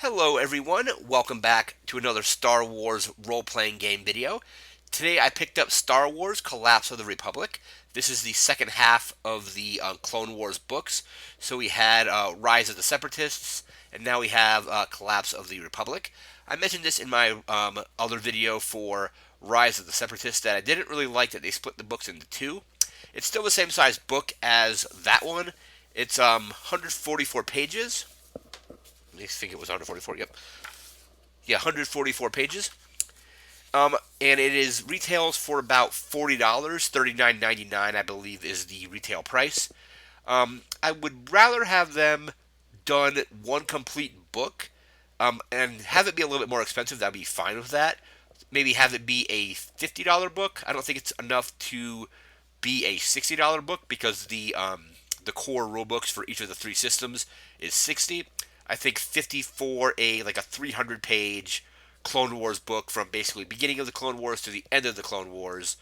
Hello everyone, welcome back to another Star Wars role-playing game video. Today I picked up Star Wars Collapse of the Republic. This is the second half of the Clone Wars books. So we had Rise of the Separatists, and now we have Collapse of the Republic. I mentioned this in my other video for Rise of the Separatists that I didn't really like that they split the books into two. It's still the same size book as that one. It's 144 pages. I think it was 144. Yep. Yeah, 144 pages. And it is retails for about $40, $39.99, I believe, is the retail price. I would rather have them done one complete book, and have it be a little bit more expensive. That'd be fine with that. Maybe have it be a $50 book. I don't think it's enough to be a $60 book because the core rule books for each of the three systems is $60. I think 50 for a 300-page Clone Wars book from basically beginning of the Clone Wars to the end of the Clone Wars.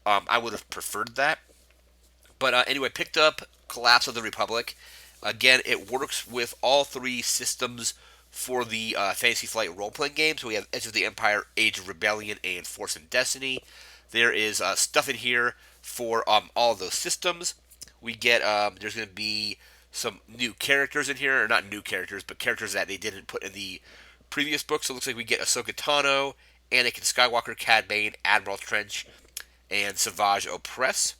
I would have preferred that. But anyway, picked up Collapse of the Republic. Again, it works with all three systems for the Fantasy Flight role-playing game. So we have Edge of the Empire, Age of Rebellion, and Force and Destiny. There is stuff in here for all of those systems. We get, there's going to be some new characters in here, or not new characters, but characters that they didn't put in the previous book. So it looks like we get Ahsoka Tano, Anakin Skywalker, Cad Bane, Admiral Trench, and Savage Opress.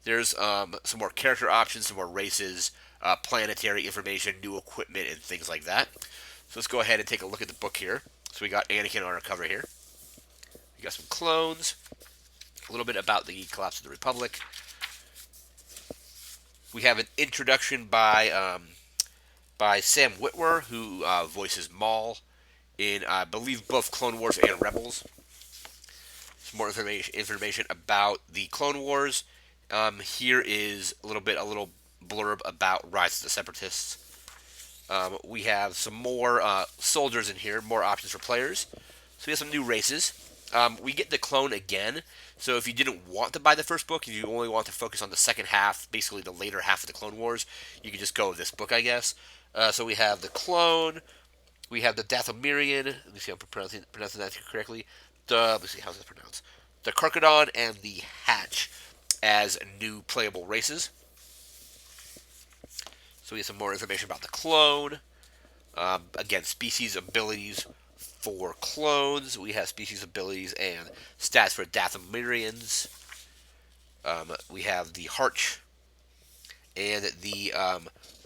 There's some more character options, some more races, planetary information, new equipment, and things like that. So let's go ahead and take a look at the book here. So we got Anakin on our cover here. We got some clones, a little bit about the Collapse of the Republic. We have an introduction by Sam Witwer, who voices Maul in, I believe, both Clone Wars and Rebels. Some more information about the Clone Wars. Here is a little blurb about Rise of the Separatists. We have some more soldiers in here, more options for players. So we have some new races. We get the clone again. So if you didn't want to buy the first book, if you only want to focus on the second half, basically the later half of the Clone Wars, you can just go with this book, I guess. So we have the clone, we have the Dathomirian. Let me see if I'm pronouncing that correctly. Let me see, how's this pronounced? The Karkadon and the Hatch as new playable races. So we have some more information about the clone. Again, species abilities for clones. We have species abilities and stats for Dathomirians. We have the Harch and the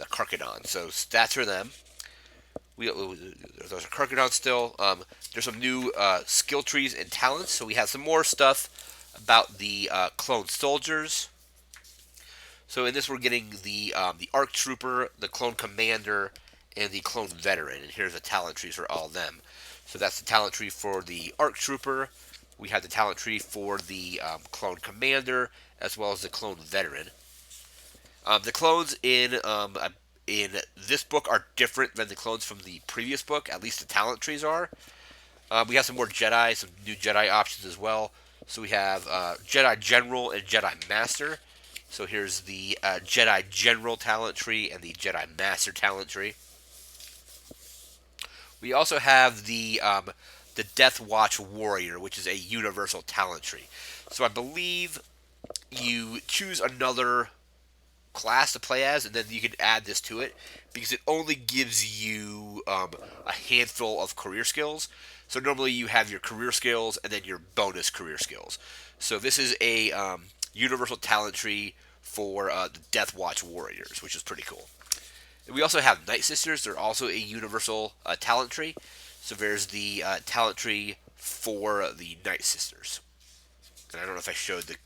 Karkadon. So stats for them. Those are Karkadon still. There's some new skill trees and talents. So we have some more stuff about the clone soldiers. So in this we're getting the ARC Trooper, the Clone Commander, and the Clone Veteran. And here's the talent trees for all of them. So that's the talent tree for the ARC Trooper. We have the talent tree for the Clone Commander, as well as the Clone Veteran. The clones in this book are different than the clones from the previous book. At least the talent trees are. We have some more Jedi, some new Jedi options as well. So we have Jedi General and Jedi Master. So here's the Jedi General talent tree and the Jedi Master talent tree. We also have the Death Watch Warrior, which is a universal talent tree. So I believe you choose another class to play as, and then you can add this to it, because it only gives you a handful of career skills. So normally you have your career skills and then your bonus career skills. So this is a universal talent tree for the Death Watch Warriors, which is pretty cool. We also have Nightsisters. They're also a universal talent tree. So there's the talent tree for the Nightsisters. And I don't know if I showed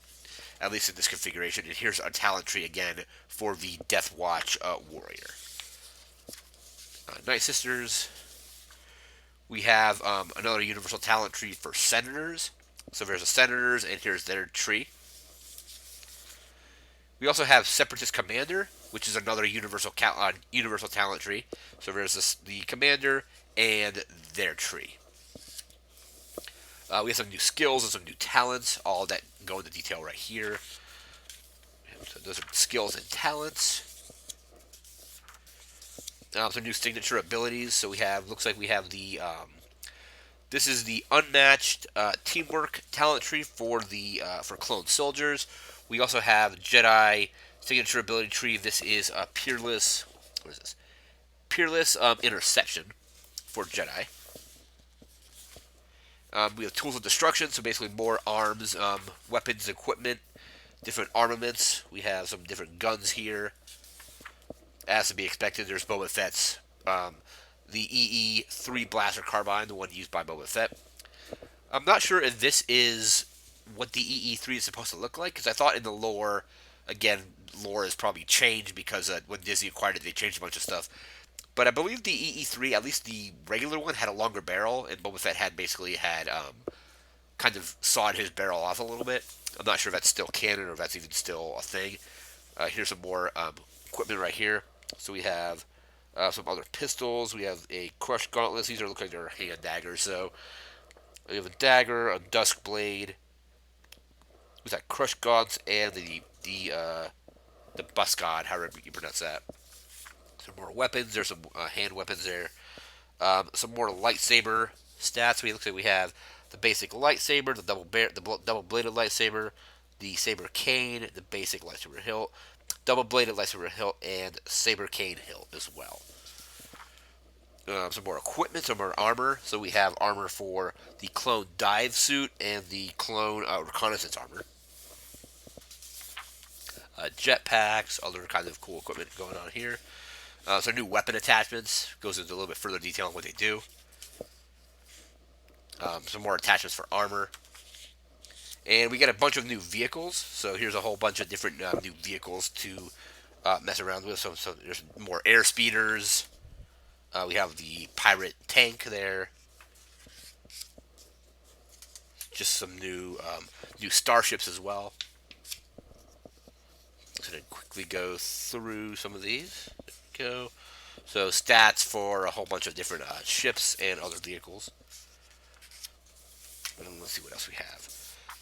at least in this configuration. And here's a talent tree again for the Death Watch Warrior. Nightsisters. We have another universal talent tree for Senators. So there's a Senators, and here's their tree. We also have Separatist Commander, which is another universal talent tree. So there's the Commander and their tree. We have some new skills and some new talents, all that go into detail right here. So those are skills and talents. Some new signature abilities. So we have, looks like we have this is the unmatched teamwork talent tree for the for clone soldiers. We also have Jedi signature ability tree. This is a peerless. What is this? Peerless interception for Jedi. We have tools of destruction, so basically more arms, weapons, equipment, different armaments. We have some different guns here. As to be expected, there's Boba Fett's the EE3 blaster carbine, the one used by Boba Fett. I'm not sure if this is what the EE3 is supposed to look like, because I thought in the lore, again, lore has probably changed because when Disney acquired it, they changed a bunch of stuff. But I believe the EE3, at least the regular one, had a longer barrel, and Boba Fett had basically had kind of sawed his barrel off a little bit. I'm not sure if that's still canon or if that's even still a thing. Here's some more equipment right here. So we have some other pistols. We have a crushed gauntlet. These look like they're hand daggers. So we have a dagger, a dusk blade. Who's that? Crushed gaunts and the bus god, however you pronounce that. Some more weapons. There's some hand weapons there. Some more lightsaber stats. Looks like we have the basic lightsaber, the double bladed lightsaber, the saber cane, the basic lightsaber hilt, double bladed lightsaber hilt, and saber cane hilt as well. Some more equipment, some more armor. So we have armor for the clone dive suit and the clone reconnaissance armor. Jetpacks, other kinds of cool equipment going on here. So new weapon attachments, goes into a little bit further detail on what they do. Some more attachments for armor. And we get a bunch of new vehicles. So here's a whole bunch of different new vehicles to mess around with. So there's more air speeders. We have the pirate tank there. Just some new starships as well. So to quickly go through some of these. Go. So stats for a whole bunch of different ships and other vehicles. And let's see what else we have.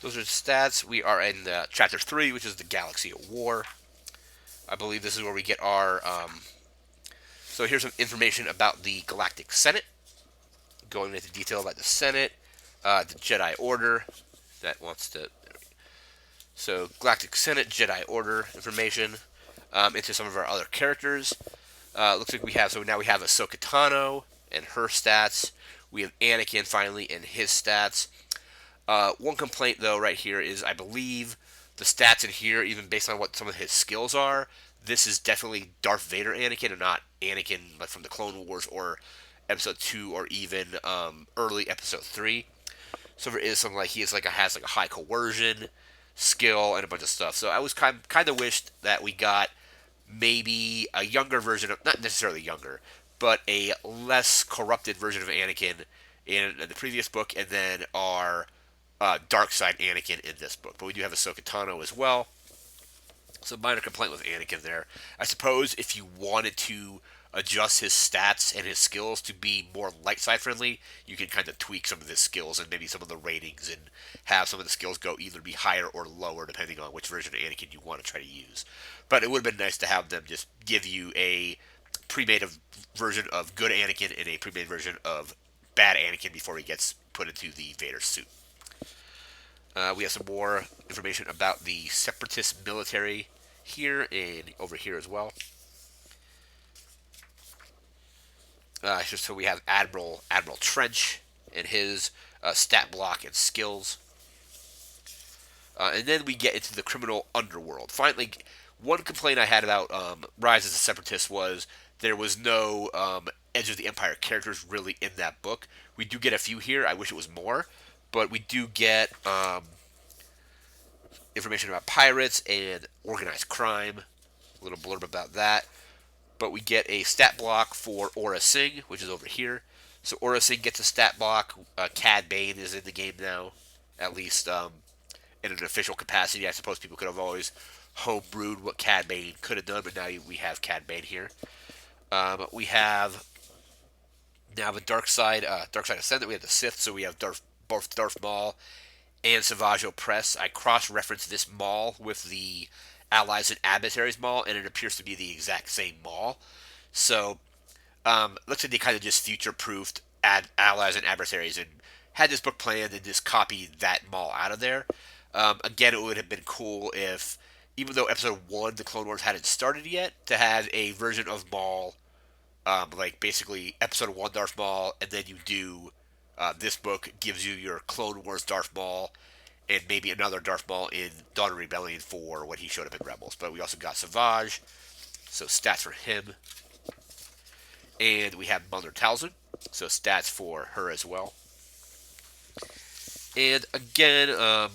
Those are stats. We are in Chapter 3, which is the Galaxy of War. I believe this is where we get our... So here's some information about the Galactic Senate. Going into detail about the Senate. The Jedi Order. That wants to... So Galactic Senate, Jedi Order information. Into some of our other characters. Looks like we have... So now we have Ahsoka Tano and her stats. We have Anakin finally and his stats. One complaint, though, right here is I believe the stats in here, even based on what some of his skills are, this is definitely Darth Vader Anakin and not Anakin like from the Clone Wars or Episode 2 or even early Episode 3. So there is some, like, has a high coercion skill and a bunch of stuff. So I was kind of wished that we got maybe a younger version of, not necessarily younger, but a less corrupted version of Anakin in the previous book, and then our dark side Anakin in this book. But we do have Ahsoka Tano as well. So minor complaint with Anakin there. I suppose if you wanted to adjust his stats and his skills to be more light side friendly, you can kind of tweak some of his skills and maybe some of the ratings and have some of the skills go either be higher or lower depending on which version of Anakin you want to try to use. But it would have been nice to have them just give you a pre-made version of good Anakin and a pre-made version of bad Anakin before he gets put into the Vader suit. We have some more information about the Separatist military here and over here as well. So we have Admiral Trench and his stat block and skills. And then we get into the criminal underworld. Finally, one complaint I had about Rise of the Separatists was there was no Edge of the Empire characters really in that book. We do get a few here. I wish it was more. But we do get information about pirates and organized crime. A little blurb about that. But we get a stat block for Aura Singh, which is over here. So Aura Singh gets a stat block. Cad Bane is in the game now, at least in an official capacity. I suppose people could have always homebrewed what Cad Bane could have done, but now we have Cad Bane here. We have now the Dark Side Ascendant. We have the Sith, so we have both Darth Maul and Savage Opress. I cross-referenced this Maul with the Allies and Adversaries Maul, and it appears to be the exact same Maul. So Looks like they kind of just future-proofed allies and adversaries and had this book planned and just copied that Maul out of there. Again, it would have been cool if, even though Episode 1, the Clone Wars hadn't started yet, to have a version of Maul, like basically Episode 1 Darth Maul, and then you do this book gives you your Clone Wars Darth Maul, and maybe another Darth Maul in Dawn of Rebellion for when he showed up in Rebels. But we also got Savage, so stats for him. And we have Mother Talzin, so stats for her as well. And again,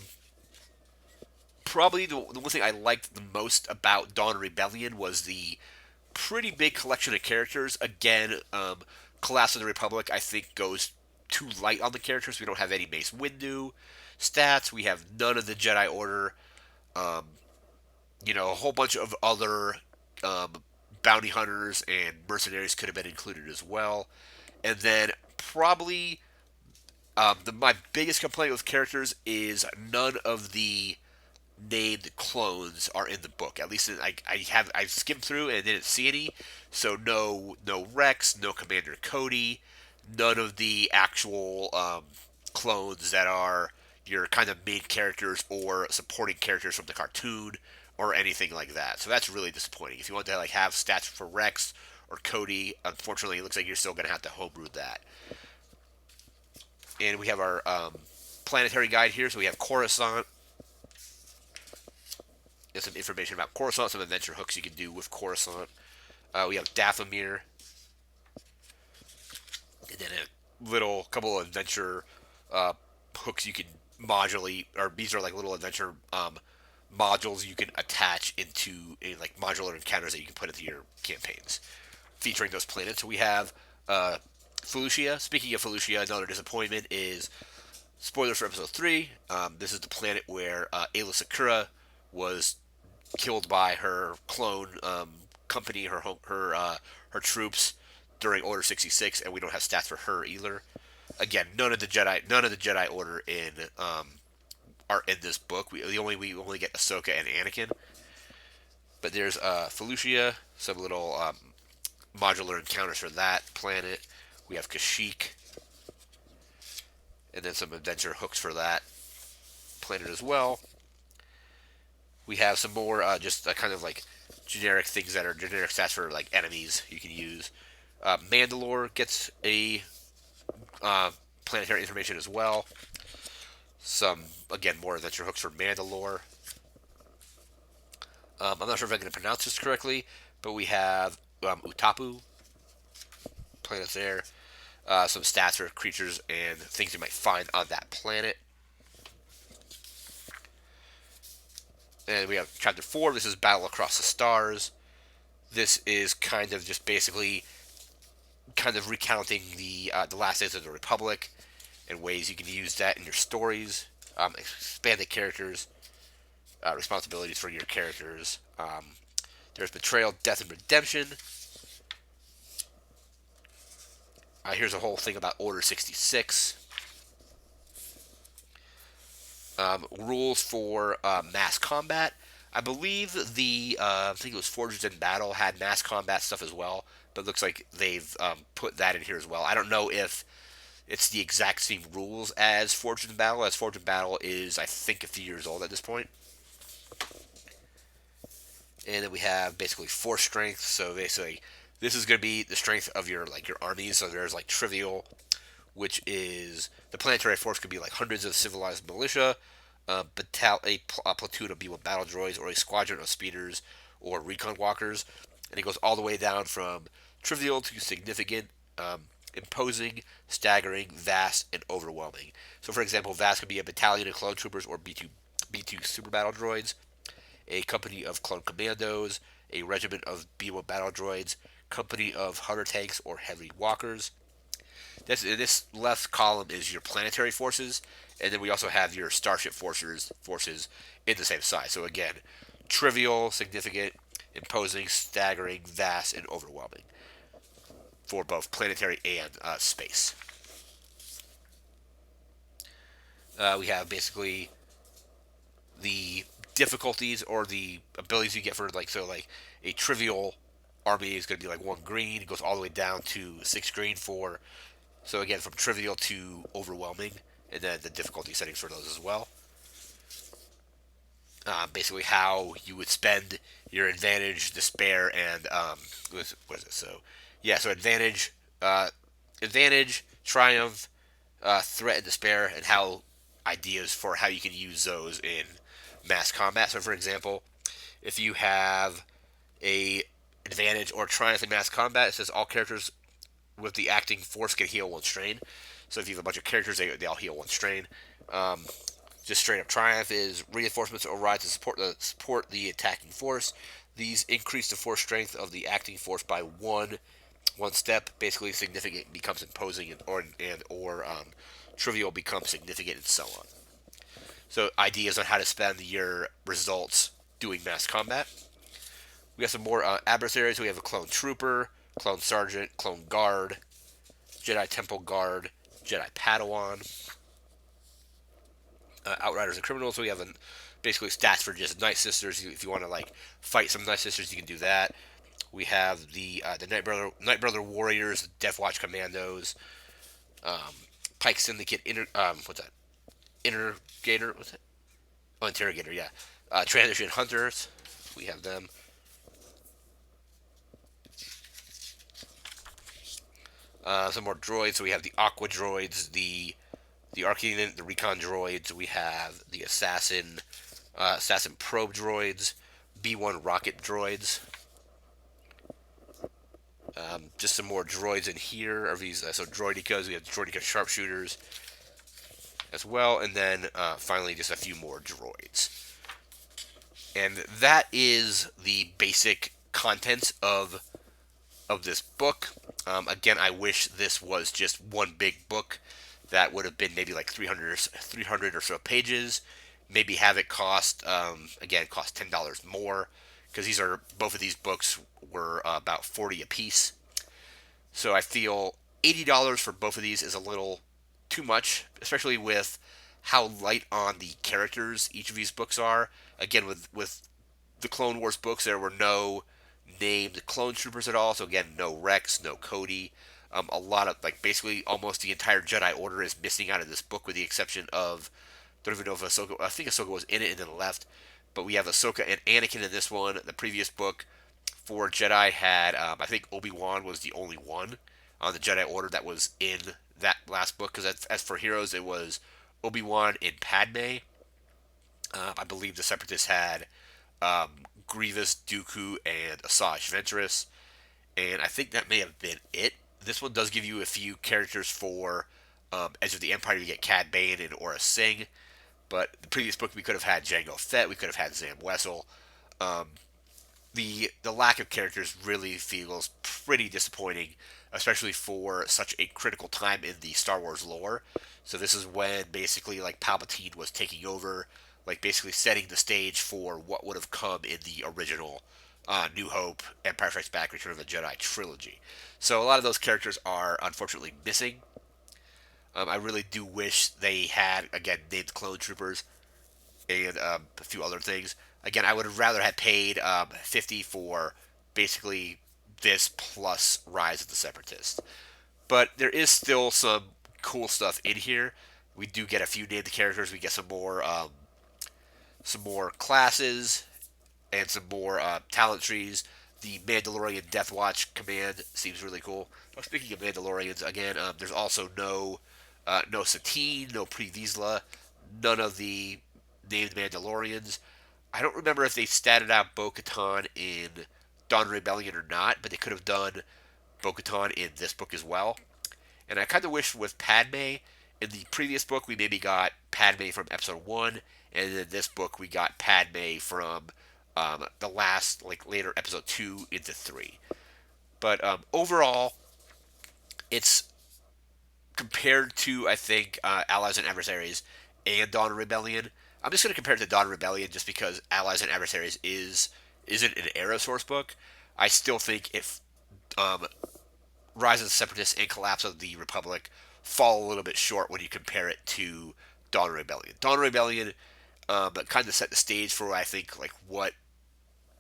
probably the one thing I liked the most about Dawn of Rebellion was the pretty big collection of characters. Again, Collapse of the Republic, I think, goes too light on the characters. We don't have any Mace Windu stats. We have none of the Jedi Order. Um, a whole bunch of other um, bounty hunters and mercenaries could have been included as well. And then probably my biggest complaint with characters is none of the named clones are in the book. At least I skimmed through and didn't see any. So no Rex, no Commander Cody, none of the actual clones that are your kind of main characters or supporting characters from the cartoon or anything like that. So that's really disappointing. If you want to have stats for Rex or Cody, unfortunately, it looks like you're still going to have to homebrew that. And we have our planetary guide here. So we have Coruscant. There's some information about Coruscant, some adventure hooks you can do with Coruscant. We have Dathomir. And then a couple of adventure hooks you can modulate, or these are like little adventure modules you can attach into like modular encounters that you can put into your campaigns, featuring those planets. So we have Felucia. Speaking of Felucia, another disappointment is spoilers for Episode 3. This is the planet where Ayla Secura was killed by her clone company, her troops during Order 66, and we don't have stats for her either. Again, none of the Jedi Order are in this book. We only get Ahsoka and Anakin. But there's Felucia, some little modular encounters for that planet. We have Kashyyyk, and then some adventure hooks for that planet as well. We have some more just kind of like generic things that are generic stats for like enemies you can use. Mandalore gets a planetary information as well. Some, again, more adventure hooks for Mandalore. I'm not sure if I'm going to pronounce this correctly, but we have Utapu planets there. Some stats for creatures and things you might find on that planet. And we have Chapter 4. This is Battle Across the Stars. This is kind of just basically kind of recounting the last days of the Republic and ways you can use that in your stories. Expanded characters, responsibilities for your characters. There's Betrayal, Death, and Redemption. Here's a whole thing about Order 66. Rules for mass combat. I believe I think it was Forged in Battle had mass combat stuff as well, but it looks like they've put that in here as well. I don't know if it's the exact same rules as Forged in Battle, as Forged in Battle is, I think, a few years old at this point. And then we have basically force strength. So basically, this is going to be the strength of your armies. So there's like trivial, which is the planetary force could be like hundreds of civilized militia, a platoon of B1 battle droids, or a squadron of speeders or recon walkers. And it goes all the way down from trivial to significant, imposing, staggering, vast, and overwhelming. So, for example, vast could be a battalion of clone troopers or B2 super battle droids, a company of clone commandos, a regiment of B1 battle droids, company of hunter tanks or heavy walkers. This left column is your planetary forces, and then we also have your starship forces in the same size. So again, trivial, significant, imposing, staggering, vast, and overwhelming for both planetary and space. We have basically the difficulties or the abilities you get for like a trivial army is going to be like 1 green. It goes all the way down to 6 green for, so again, from trivial to overwhelming, and then the difficulty settings for those as well. Basically, how you would spend your advantage, despair, and what is it? So, yeah, so advantage, triumph, threat, and despair, and how ideas for how you can use those in mass combat. So, for example, if you have a advantage or triumph in mass combat, it says all characters with the acting force can heal 1 strain. So if you have a bunch of characters, they all heal 1 strain. Um, just straight up triumph is reinforcements arrive to support the attacking force. These increase the force strength of the acting force by one step. Basically, significant becomes imposing, or trivial becomes significant, and so on. So ideas on how to spend your results doing mass combat. We have some more adversaries. We have a clone trooper, clone sergeant, clone guard, Jedi temple guard, Jedi Padawan, outriders and criminals. So we have basically stats for just Nightsisters. If you want to like fight some Nightsisters, you can do that. We have the Night Brother warriors, Death Watch commandos, um, Pike Syndicate what's that? Interrogator. What's that? Oh, interrogator. Yeah. Transition hunters. We have them. Some more droids. So we have the Aqua droids, the Arcanine, the Recon droids. We have the Assassin probe droids, B1 rocket droids. Just some more droids in here. Are these so droidicas? We have droidica sharpshooters as well, and then finally just a few more droids. And that is the basic contents of this book. Again, I wish this was just one big book that would have been maybe like 300 or so pages. Maybe have it cost, again, cost $10 more, because both of these books were about 40 a piece. So I feel $80 for both of these is a little too much, especially with how light on the characters each of these books are. Again, with the Clone Wars books, there were no named clone troopers at all. So again, no Rex, no Cody. A lot of like basically almost the entire Jedi Order is missing out of this book, with the exception of, don't even know if Ahsoka. I think Ahsoka was in it and then left. But we have Ahsoka and Anakin in this one. The previous book for Jedi had, I think Obi-Wan was the only one on the Jedi Order that was in that last book. Because as for heroes, it was Obi-Wan and Padme. I believe the Separatists had um, Grievous, Dooku, and Asajj Ventress, and I think that may have been it. This one does give you a few characters for Edge of the Empire. You get Cad Bane and Aura Singh, but the previous book we could have had Jango Fett, we could have had Zam Wessel. Um, the lack of characters really feels pretty disappointing, especially for such a critical time in the Star Wars lore. So this is when basically like Palpatine was taking over, like basically setting the stage for what would have come in the original New Hope, Empire Strikes Back, Return of the Jedi trilogy. So a lot of those characters are unfortunately missing. I really do wish they had again named clone troopers and a few other things. Again, I would have rather had paid 50 for basically this plus Rise of the Separatists. But there is still some cool stuff in here. We do get a few named characters. We get some more classes and some more talent trees. The Mandalorian Death Watch command seems really cool. Well, speaking of Mandalorians, again, there's also no Satine, no Pre Vizsla, none of the named Mandalorians. I don't remember if they statted out Bo-Katan in Dawn Rebellion or not, but they could have done Bo-Katan in this book as well. And I kind of wish with Padme, in the previous book we maybe got Padme from episode 1, and in this book we got Padme from the last, like later episode 2 into 3. But overall, it's compared to, I think, Allies and Adversaries and Dawn of Rebellion. I'm just going to compare it to Dawn of Rebellion just because Allies and Adversaries isn't an era source book. I still think if Rise of the Separatists and Collapse of the Republic fall a little bit short when you compare it to Dawn of Rebellion. Dawn of Rebellion kind of set the stage for, I think, like what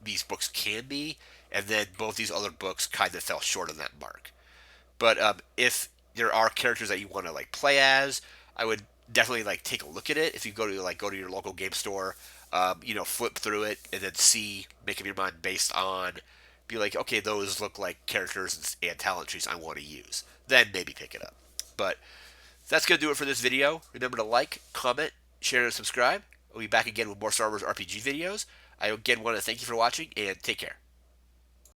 these books can be, and then both these other books kind of fell short of that mark. But if there are characters that you want to like play as, I would definitely like take a look at it. If you go to your local game store, flip through it and then see, make up your mind based on, be like, okay, those look like characters and talent trees I want to use. Then maybe pick it up. But that's gonna do it for this video. Remember to like, comment, share, and subscribe. We'll be back again with more Star Wars RPG videos. I again want to thank you for watching and take care.